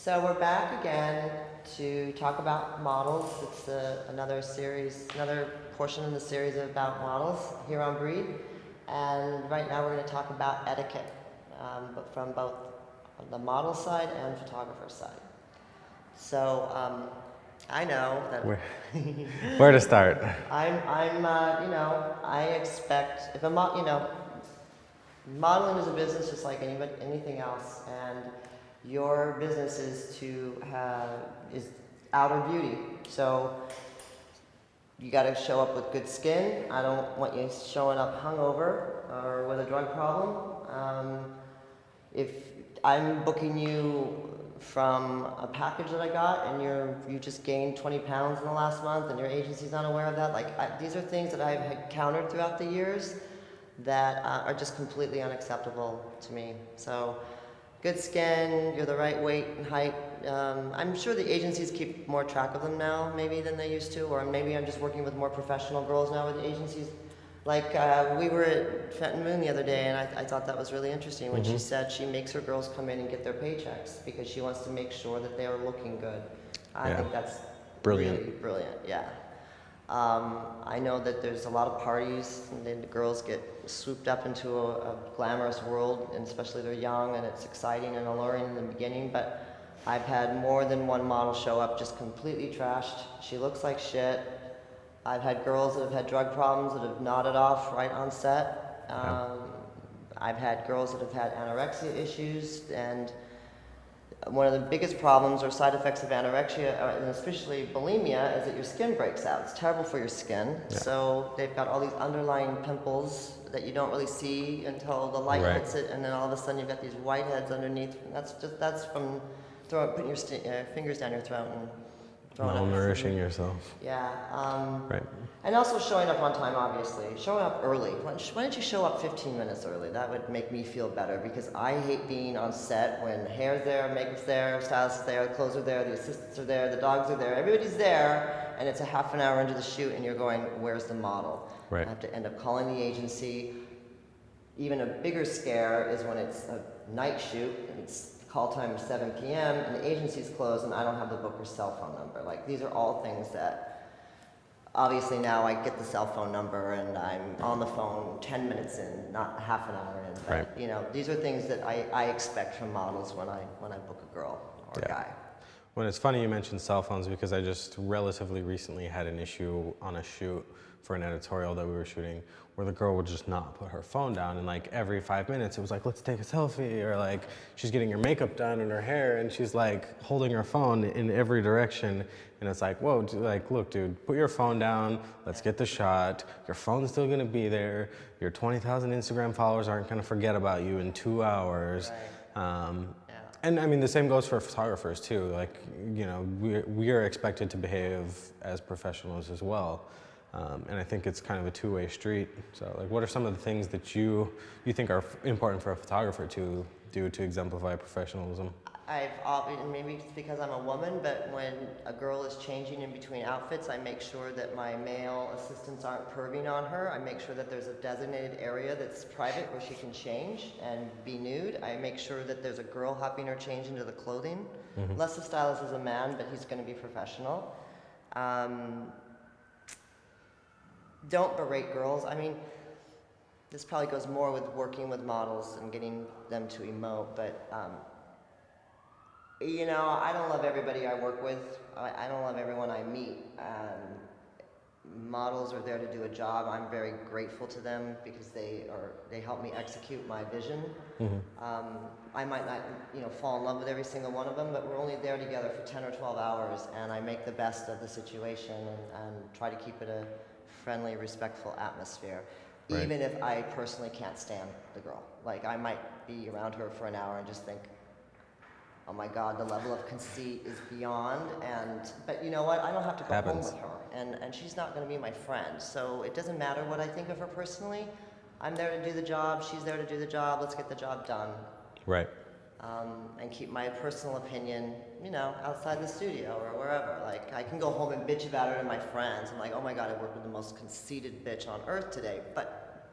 So we're back again to talk about models. It's another series, another portion in the series about models here on Breed. And right now we're going to talk about etiquette, but from both the model side and photographer side. So I know that Where to start? I expect if modeling is a business just like anything else, and your business is outer beauty. So you got to show up with good skin. I don't want you showing up hungover or with a drug problem. If I'm booking you from a package that I got and you just gained 20 pounds in the last month and your agency's not aware of that, these are things that I've encountered throughout the years that are just completely unacceptable to me. So good skin, you're the right weight and height. I'm sure the agencies keep more track of them now maybe than they used to, or maybe I'm just working with more professional girls now with the agencies. Like we were at Fenton Moon the other day, and I thought that was really interesting when she said she makes her girls come in and get their paychecks because she wants to make sure that they are looking good. I think that's brilliant. Really brilliant, yeah. I know that there's a lot of parties, and then the girls get swooped up into a glamorous world, and especially they're young, and it's exciting and alluring in the beginning, but I've had more than one model show up just completely trashed. She looks like shit. I've had girls that have had drug problems that have nodded off right on set. I've had girls that have had anorexia issues, and one of the biggest problems or side effects of anorexia, and especially bulimia, is that your skin breaks out. It's terrible for your skin. Yeah. So they've got all these underlying pimples that you don't really see until the light hits it, and then all of a sudden you've got these whiteheads underneath. And that's from putting your fingers down your throat and malnourishing yourself. Yeah. Right. And also showing up on time, obviously. Showing up early. Why don't you show up 15 minutes early? That would make me feel better, because I hate being on set when hair's there, makeup's there, stylist is there, clothes are there, the assistants are there, the dogs are there, everybody's there, and it's a half an hour into the shoot and you're going, where's the model? Right. I have to end up calling the agency. Even a bigger scare is when it's a night shoot and it's call time is 7 p.m. and the agency's closed and I don't have the booker's cell phone number. Like, these are all things that, obviously now I get the cell phone number and I'm on the phone 10 minutes in, not half an hour in. But, these are things that I expect from models when I book a girl or a guy. Well, it's funny you mentioned cell phones, because I just relatively recently had an issue on a shoot for an editorial that we were shooting where the girl would just not put her phone down, and like every 5 minutes it was like, let's take a selfie, or like she's getting her makeup done and her hair and she's like holding her phone in every direction, and it's like, whoa, like, look dude, put your phone down, let's get the shot, your phone's still gonna be there, your 20,000 Instagram followers aren't gonna forget about you in 2 hours. And I mean, the same goes for photographers too. Like, we are expected to behave as professionals as well. And I think it's kind of a two-way street. So like, what are some of the things that you think are important for a photographer to do to exemplify professionalism? Maybe it's because I'm a woman, but when a girl is changing in between outfits, I make sure that my male assistants aren't perving on her. I make sure that there's a designated area that's private where she can change and be nude. I make sure that there's a girl helping her change into the clothing. Less the stylist is a man, but he's going to be professional. Don't berate girls. I mean, this probably goes more with working with models and getting them to emote, but I don't love everybody I work with. I don't love everyone I meet. Models are there to do a job. I'm very grateful to them because they help me execute my vision. I might not, fall in love with every single one of them, but we're only there together for 10 or 12 hours, and I make the best of the situation and try to keep it a friendly, respectful atmosphere. Even if I personally can't stand the girl. Like, I might be around her for an hour and just think, oh my God, the level of conceit is beyond, but you know what? I don't have to go home with her, and she's not going to be my friend, so it doesn't matter what I think of her personally. I'm there to do the job, she's there to do the job, let's get the job done. Right. And keep my personal opinion, outside the studio or wherever. Like, I can go home and bitch about it to my friends. I'm like, oh my God, I worked with the most conceited bitch on earth today, but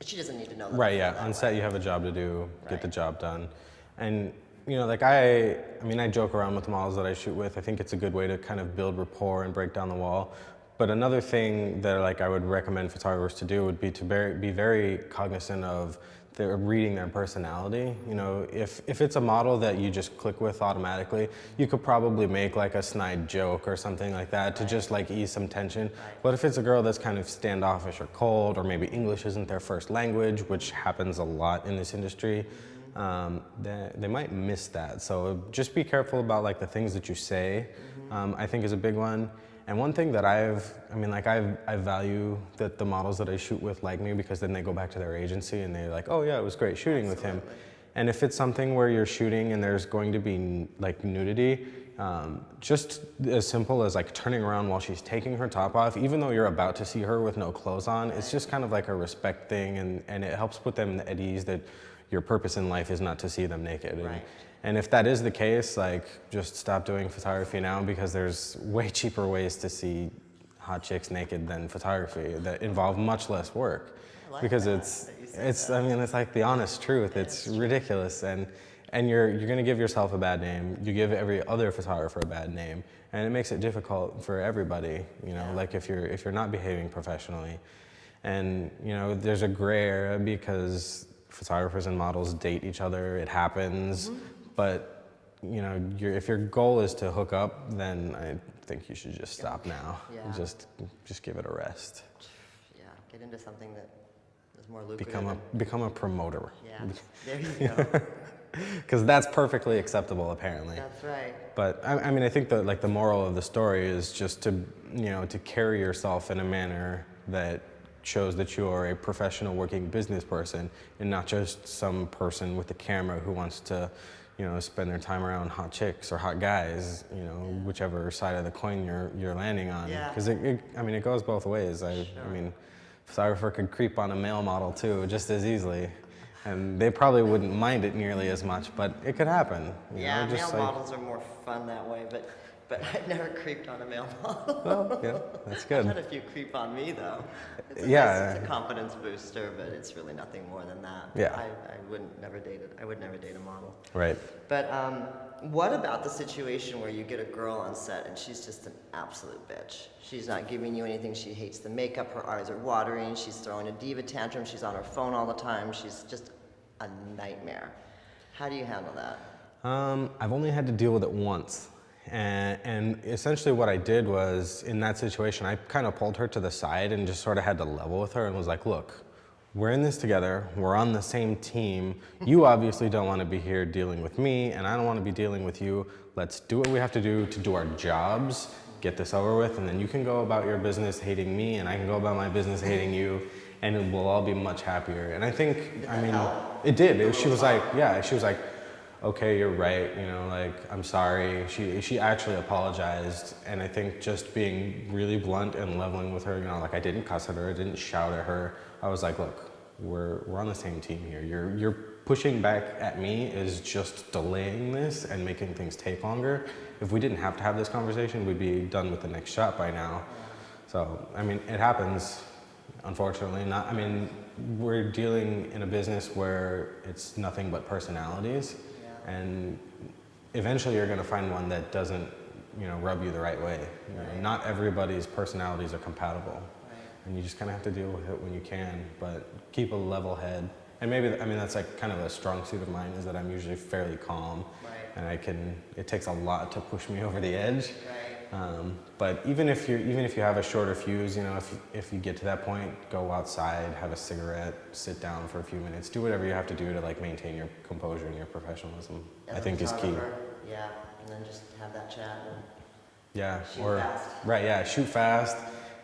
she doesn't need to know that. Right, yeah, on set you have a job to do, get the job done. And you know, like I mean, I joke around with the models that I shoot with. I think it's a good way to kind of build rapport and break down the wall. But another thing that like I would recommend photographers to do would be to be very cognizant of reading their personality. You know, if it's a model that you just click with automatically, you could probably make like a snide joke or something like that to just like ease some tension. But if it's a girl that's kind of standoffish or cold, or maybe English isn't their first language, which happens a lot in this industry, they might miss that. So just be careful about like the things that you say, I think is a big one. And one thing that I value that the models that I shoot with like me, because then they go back to their agency and they're like, oh yeah, it was great shooting with him. And if it's something where you're shooting and there's going to be like nudity, just as simple as like turning around while she's taking her top off, even though you're about to see her with no clothes on, it's just kind of like a respect thing, and it helps put them at ease that your purpose in life is not to see them naked. And if that is the case, like, just stop doing photography now, because there's way cheaper ways to see hot chicks naked than photography that involve much less work. Because it's I mean, it's like the honest truth. It's ridiculous, and you're gonna give yourself a bad name. You give every other photographer a bad name, and it makes it difficult for everybody. You know, like if you're not behaving professionally, and you know, there's a gray area because photographers and models date each other. It happens. But you know, if your goal is to hook up, then I think you should just stop now. Just give it a rest. Yeah, get into something that is more lucrative. Become a promoter. Yeah, there you go. Because that's perfectly acceptable, apparently. That's right. But I mean, I think that like the moral of the story is just to, you know, to carry yourself in a manner that shows that you are a professional working business person, and not just some person with a camera who wants to, you know, spend their time around hot chicks or hot guys, you know, whichever side of the coin you're landing on. Because I mean, it goes both ways. I mean, a photographer could creep on a male model too, just as easily, and they probably wouldn't mind it nearly as much, but it could happen. You know, male models are more fun that way, but I've never creeped on a male model. Well, yeah, that's good. I've had a few creep on me though. It's a confidence booster, but it's really nothing more than that. Yeah. I would never date a model. Right. But what about the situation where you get a girl on set and she's just an absolute bitch? She's not giving you anything. She hates the makeup. Her eyes are watering. She's throwing a diva tantrum. She's on her phone all the time. She's just a nightmare. How do you handle that? I've only had to deal with it once. And essentially what I did was, in that situation, I kind of pulled her to the side and just sort of had to level with her and was like, look, we're in this together, we're on the same team. You obviously don't want to be here dealing with me, and I don't want to be dealing with you. Let's do what we have to do our jobs, get this over with, and then you can go about your business hating me, and I can go about my business hating you, and we'll all be much happier. And I think, I mean, it did. She was like, okay, you're right, you know, like, I'm sorry. She actually apologized, and I think just being really blunt and leveling with her, you know, like, I didn't cuss at her, I didn't shout at her. I was like, look, we're on the same team here. You're pushing back at me is just delaying this and making things take longer. If we didn't have to have this conversation, we'd be done with the next shot by now. So, I mean, it happens, unfortunately. I mean, we're dealing in a business where it's nothing but personalities. And eventually you're going to find one that doesn't, you know, rub you the right way. You know, not everybody's personalities are compatible. And you just kind of have to deal with it when you can, but keep a level head. And maybe, I mean, that's like kind of a strong suit of mine, is that I'm usually fairly calm. And it takes a lot to push me over the edge. But even if you have a shorter fuse, you know, if you get to that point, go outside, have a cigarette, sit down for a few minutes, do whatever you have to do to like maintain your composure and your professionalism. I think is key. Yeah, and then just have that chat. And shoot fast. Right, yeah, shoot fast.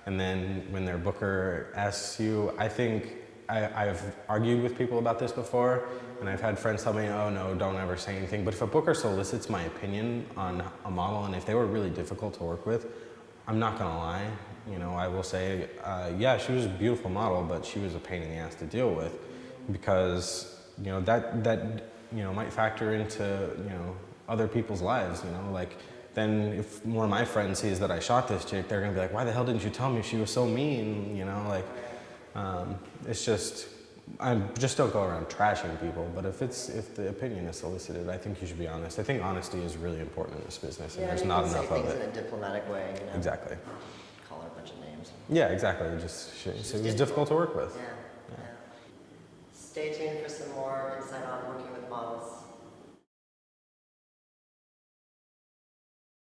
And then when their booker asks you, I think I've argued with people about this before, and I've had friends tell me, oh no, don't ever say anything. But if a booker solicits my opinion on a model, and if they were really difficult to work with, I'm not gonna lie. You know, I will say, yeah, she was a beautiful model, but she was a pain in the ass to deal with, because, you know, that you know, might factor into, you know, other people's lives, you know, like, then if one of my friends sees that I shot this chick, they're gonna be like, why the hell didn't you tell me? She was so mean, you know, like, it's just, I just don't go around trashing people. But if the opinion is solicited, I think you should be honest. I think honesty is really important in this business, and Yeah, there's you not can enough say of things it. in a diplomatic way, you know. Exactly. Call her a bunch of names. Yeah, exactly. So it was difficult to work with. Yeah. Stay tuned for some more insight on working with moms.